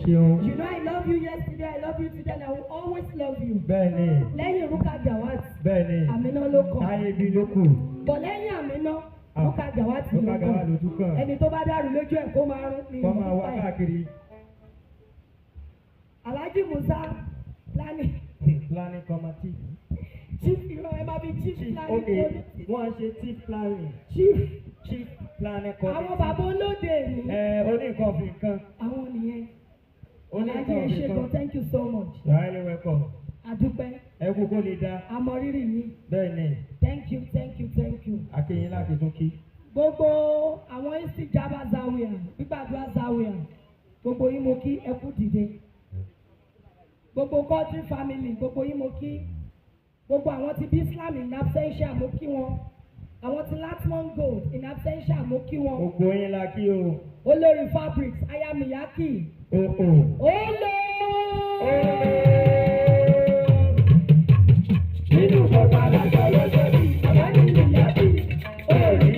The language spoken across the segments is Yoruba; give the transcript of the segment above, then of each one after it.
ṣeun. You know I love you yesterday, I love you today, and I will always love you. Bẹ́ẹ̀ni. Lẹ́yìn Rúkà Gawat. Bẹ́ẹ̀ni. Àmínà ló kàn. Táyé bí ló kù. Bọ̀ lẹ́yìn Àmínà, Rúkà Gawat ló Rúkà Gawat ló tún kàn. Ẹni tó bá dàrú lójú ẹ̀ kó máa rún ní. Kọ́ máa wá káàkiri. Alhaji Musa planning. Planning committee. Chief ìran ẹ máa fi chief planning. Okay, wọ́n ṣe chief planning. Chief planning committee. Àwọn bàbá olóde ni. Oníkan fi nǹkan. Àwọn nìyẹn. Oníkan Alhaji fi Ẹ̀ṣẹ̀gun, nǹkan. thank you so much. You are highly welcome. Àdúpẹ́. Ẹ kú kó lè dá. Àmọ́ rírì yìí. Bẹ́ẹ̀ni. Thank you, thank you, thank you. Akéyìn láti tún kí. Gbogbo àwọn Istijaba Zawiya, gbígbàdúrà Zawiya, gbogbo yín mo kí ẹ kú dìde. Gbogbo country family, gbogbo yín mo kí. Gbogbo àwọn ti Bislam in absentia mo kí wọn. Àwọn ti Latmon Gold in absentia mo kí wọn. Gbogbo yín la kí o. Olórí Fabrics, Aya Miyaki. Olo. Nínú gbogbo alájọ lọ́jọ́ bí Aya Miyaki. Orí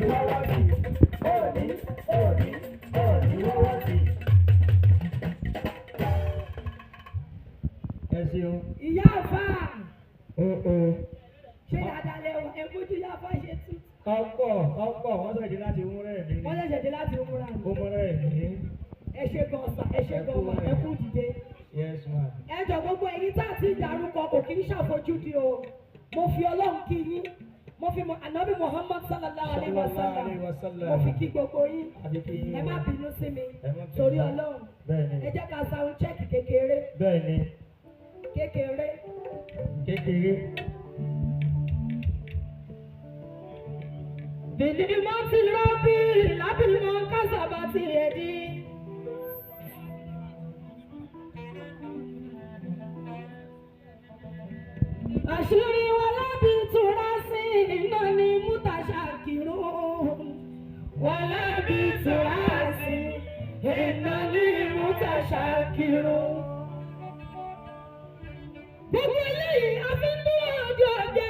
wọ́wọ́ sí. Orí wọ́wọ́ sí. Ẹ ṣeun. Ìyá àfà. Ṣé dáadáa lẹ́wọ̀ ẹ bójú ìyá àfà ṣe tú? Ọ̀pọ̀ wọ́n ṣẹ̀dí láti múrẹ̀ mi. Wọ́n ṣẹ̀ṣẹ̀ dé láti múra mi. Ó múrẹ̀ mi. Ẹ ṣe gan ọ̀sà, ẹ ṣe gan ọmọ, ẹ kú dìde. Yes ma. Ẹ jọ gbogbo ẹ̀yin tá àti ìdárúkọ kò kí ń ṣàfojúdi o. Mo fi Ọlọ́run kí yín. Mo fi Ànábì Muhammad sallallahu alaihi wasallam. Mo fi kí gbogbo yín. Ẹ má bínú sí mi. Torí Ọlọ́run. Bẹ́ẹ̀ni. Ẹ jẹ́ ká sound check kékeré. Bẹ́ẹ̀ni. Kékeré. Bìlì mọ́ ti rọ́bì lábìlì mọ́ kásábà ti ẹ̀dí. Àṣírí wa lábì túra sí iná ní mútàṣàkìrò. Wa lábì túra sí iná ní mútàṣàkìrò. Gbogbo eléyìí a fi ń dúró ọjọ́ ọjà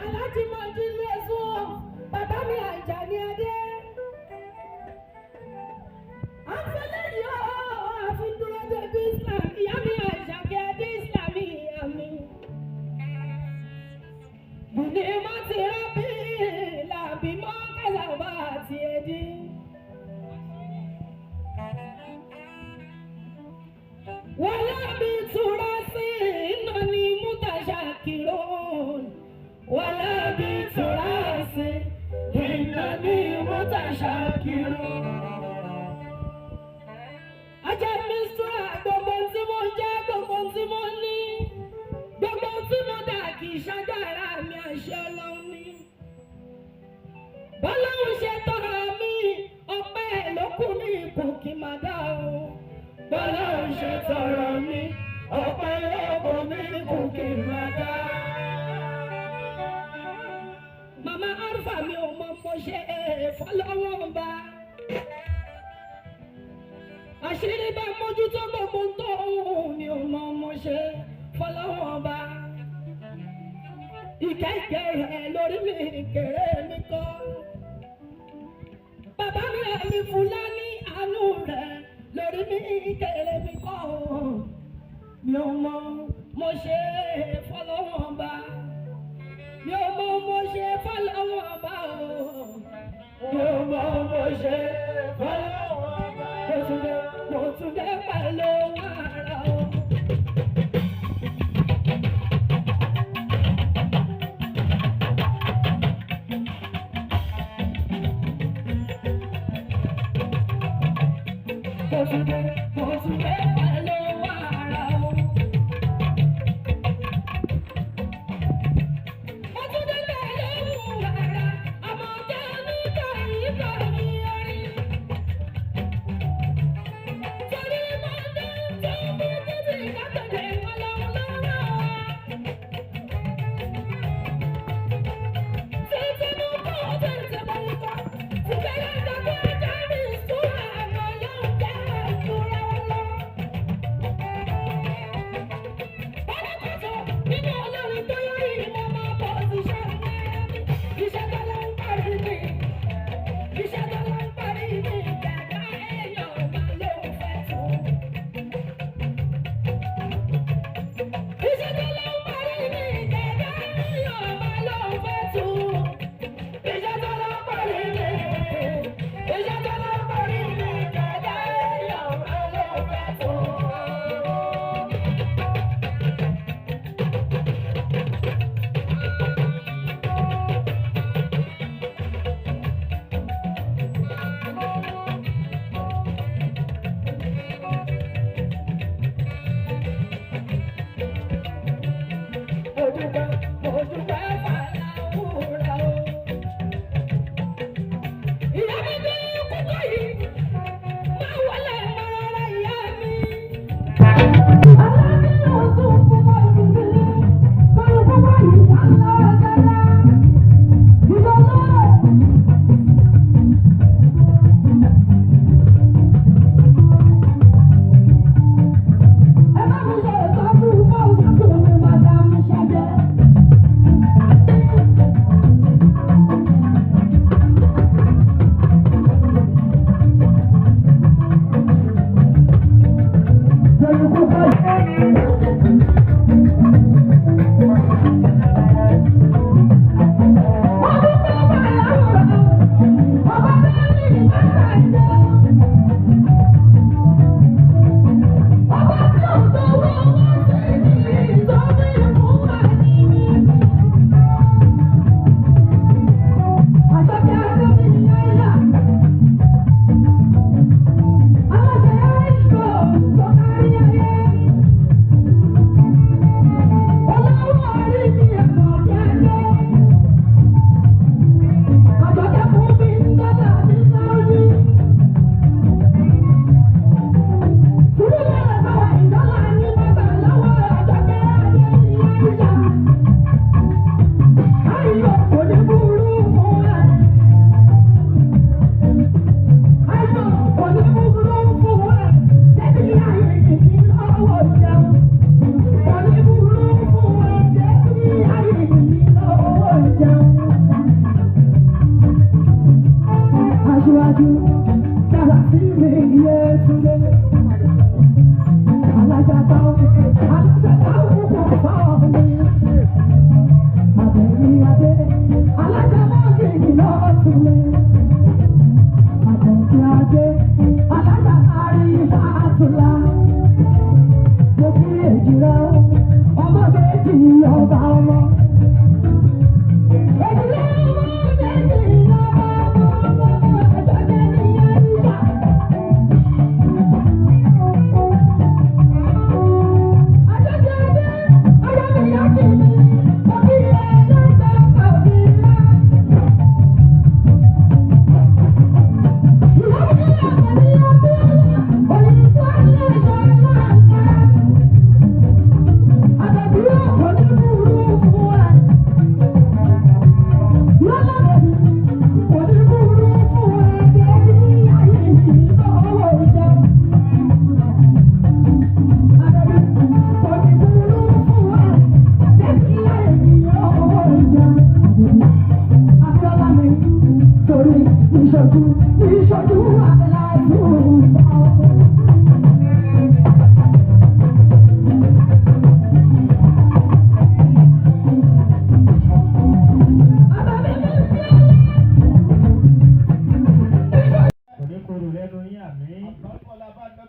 aláti máa jí ilé sùn. Bàbá mi Àjàní Adé. Àfẹ́lẹ́yìí a fi ń dúró de bí Islam. Ìyá mi Àjàní Adé Islami ìyá mi. Bùnì má ti rábì làbí mọ́ kásábà àti ẹ̀dí. Wọ́n lábì túra sí iná ní mútàṣàkìrò. Wọ́n lábì túra sí iná ní mútàṣàkìrò. Ajá mi sùúrà gbogbo tí mo jẹ́ gbogbo tí mo ní. Gbogbo tí mo dà kì í ṣàgbára mi àṣẹ Ọlọ́run ni. Bọ́lọ́run ṣe tọ́ra mi, ọpẹ́ ló kù ní ikú kí n máa dá o. Bọ́lọ́run ṣe tọ́ra mi, ọpẹ́ ló kù ní ikú kí n máa dá. Màmá Alfa mi ò mọ mo ṣe fọlọ́wọ́ bá. Àṣírí bá mójútó gbogbo tó òun ni ò mọ mo ṣe fọlọ́wọ́ bá. Ìkẹ́kẹ́ rẹ̀ lórí mi kéré mi kọ́. Bàbá mi ẹ̀mí Fúlàní àánú rẹ̀ lórí mi kéré mi kọ́. Mi ò mọ mo ṣe fọlọ́wọ́ bá. Mi ò mọ mo ṣe fọlọ́wọ́ bá o. Mi ò mọ mo ṣe fọlọ́wọ́ bá. Mo tún dé pẹ̀lú wàrà o.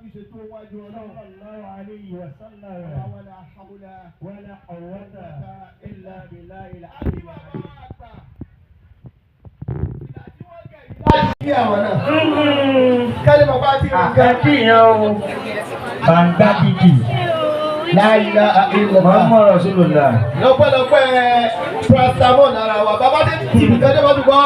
fi ṣètò wájú ọlọ́run. sallallahu alayhi wa sallam. wala hawla wala quwwata illa billahi láti kí àwọn náà. kálí bàbá ti rìn gan. àkàkíyàn o. bàǹgbà kìkì. La ilaha illallah. Muhammad Rasulullah. lọ́pọ̀lọpọ̀ paracetamol lára wa bàbá tí tìbí kan dé bá dùn kọ́.